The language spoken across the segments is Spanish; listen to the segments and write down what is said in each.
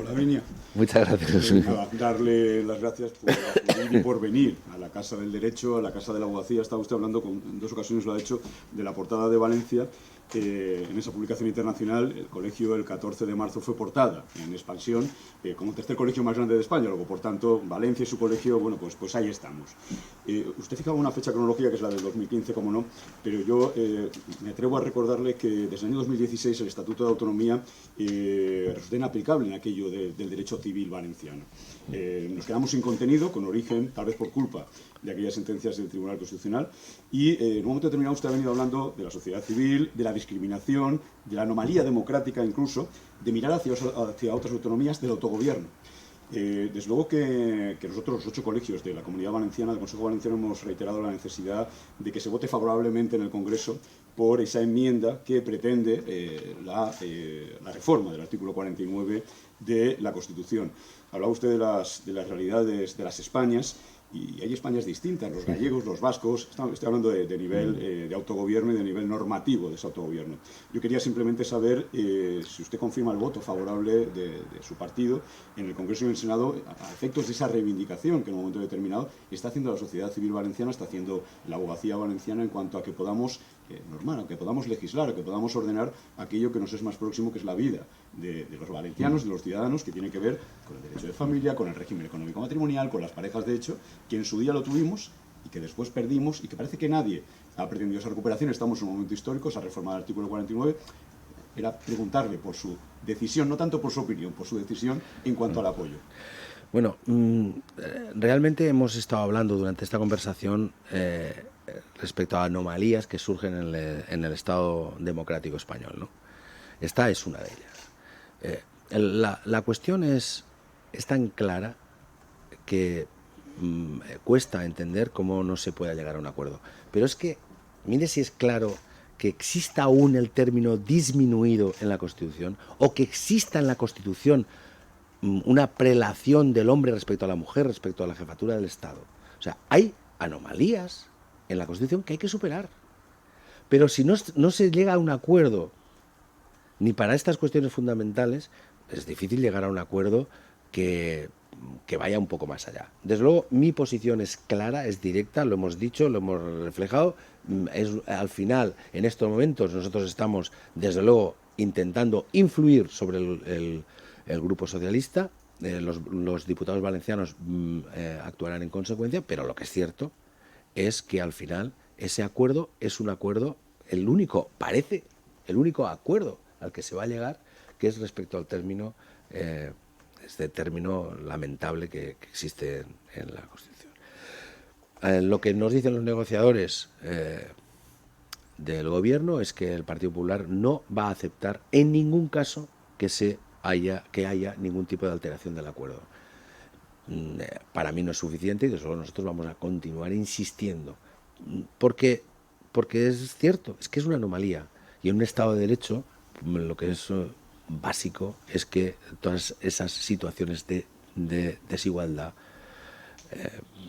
Hola, Vinia. Muchas gracias, José. Nada, darle las gracias por acudir y por venir a la Casa del Derecho, a la Casa de la Abogacía. Estaba usted hablando, en dos ocasiones lo ha hecho, de la portada de Valencia. En esa publicación internacional, el colegio el 14 de marzo fue portada en Expansión, como tercer colegio más grande de España. Luego, por tanto, Valencia y su colegio, bueno, pues ahí estamos. Usted fijaba una fecha cronológica que es la del 2015, como no, pero yo me atrevo a recordarle que desde el año 2016 el Estatuto de Autonomía resulta inaplicable en aquello del derecho civil valenciano. Nos quedamos sin contenido, con origen, tal vez por culpa de aquellas sentencias del Tribunal Constitucional, y en un momento determinado usted ha venido hablando de la sociedad civil, de la discriminación, de la anomalía democrática incluso, de mirar hacia otras autonomías, del autogobierno. Desde luego que nosotros, los 8 colegios de la Comunidad Valenciana, del Consejo Valenciano, hemos reiterado la necesidad de que se vote favorablemente en el Congreso por esa enmienda que pretende la reforma del artículo 49 de la Constitución. Hablaba usted de las realidades de las Españas, y hay Españas distintas, los gallegos, los vascos. Estoy hablando de nivel de autogobierno y de nivel normativo de ese autogobierno. Yo quería simplemente saber si usted confirma el voto favorable de su partido en el Congreso y en el Senado a efectos de esa reivindicación que en un momento determinado está haciendo la sociedad civil valenciana, está haciendo la abogacía valenciana, en cuanto a que podamos normar, a que podamos legislar, a que podamos ordenar aquello que nos es más próximo, que es la vida de los valencianos, de los ciudadanos, que tiene que ver con el derecho de familia, con el régimen económico matrimonial, con las parejas de hecho, que en su día lo tuvimos y que después perdimos, y que parece que nadie ha pretendido esa recuperación. Estamos en un momento histórico, esa reforma del artículo 49. Era preguntarle por su decisión, no tanto por su opinión, por su decisión en cuanto al apoyo. Bueno, realmente hemos estado hablando durante esta conversación respecto a anomalías que surgen en el Estado democrático español, ¿no? Esta es una de ellas. La cuestión es tan clara que cuesta entender cómo no se pueda llegar a un acuerdo. Pero es que, mire si es claro que exista aún el término disminuido en la Constitución, o que exista en la Constitución una prelación del hombre respecto a la mujer, respecto a la jefatura del Estado. O sea, hay anomalías en la Constitución que hay que superar. Pero si no se llega a un acuerdo, ni para estas cuestiones fundamentales, es difícil llegar a un acuerdo que vaya un poco más allá. Desde luego, mi posición es clara, es directa, lo hemos dicho, lo hemos reflejado. Al final, en estos momentos, nosotros estamos, desde luego, intentando influir sobre el Grupo Socialista. Los diputados valencianos actuarán en consecuencia, pero lo que es cierto es que al final ese acuerdo es un acuerdo, el único acuerdo al que se va a llegar, que es respecto al término, este término lamentable que existe en la Constitución. Lo que nos dicen los negociadores del Gobierno es que el Partido Popular no va a aceptar en ningún caso que haya ningún tipo de alteración del acuerdo. Para mí no es suficiente, y desde luego nosotros vamos a continuar insistiendo, porque es cierto, es que es una anomalía, y en un Estado de Derecho lo que es básico es que todas esas situaciones de desigualdad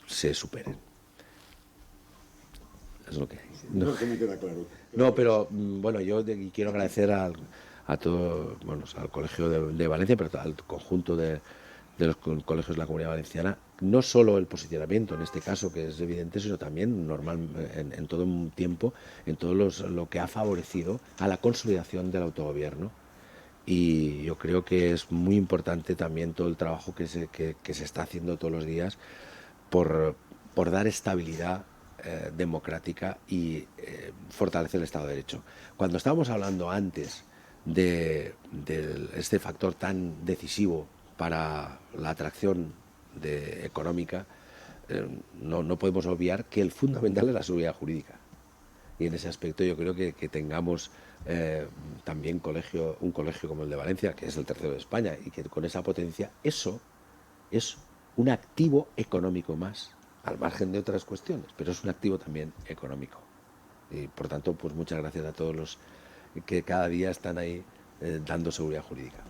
se superen. Es lo que hay. No, que me queda claro. No, pero bueno, yo quiero agradecer a todo, bueno, al Colegio de Valencia, pero al conjunto de los colegios de la Comunidad Valenciana, no solo el posicionamiento en este caso, que es evidente, sino también normal en todo un tiempo, en todo lo que ha favorecido a la consolidación del autogobierno. Y yo creo que es muy importante también todo el trabajo que se está haciendo todos los días por dar estabilidad democrática y fortalecer el Estado de Derecho. Cuando estábamos hablando antes de este factor tan decisivo para la atracción económica, no podemos obviar que el fundamental es la seguridad jurídica. Y en ese aspecto yo creo que tengamos también un colegio como el de Valencia, que es el tercero de España, y que con esa potencia, eso es un activo económico más, al margen de otras cuestiones, pero es un activo también económico. Y por tanto, pues muchas gracias a todos los que cada día están ahí dando seguridad jurídica.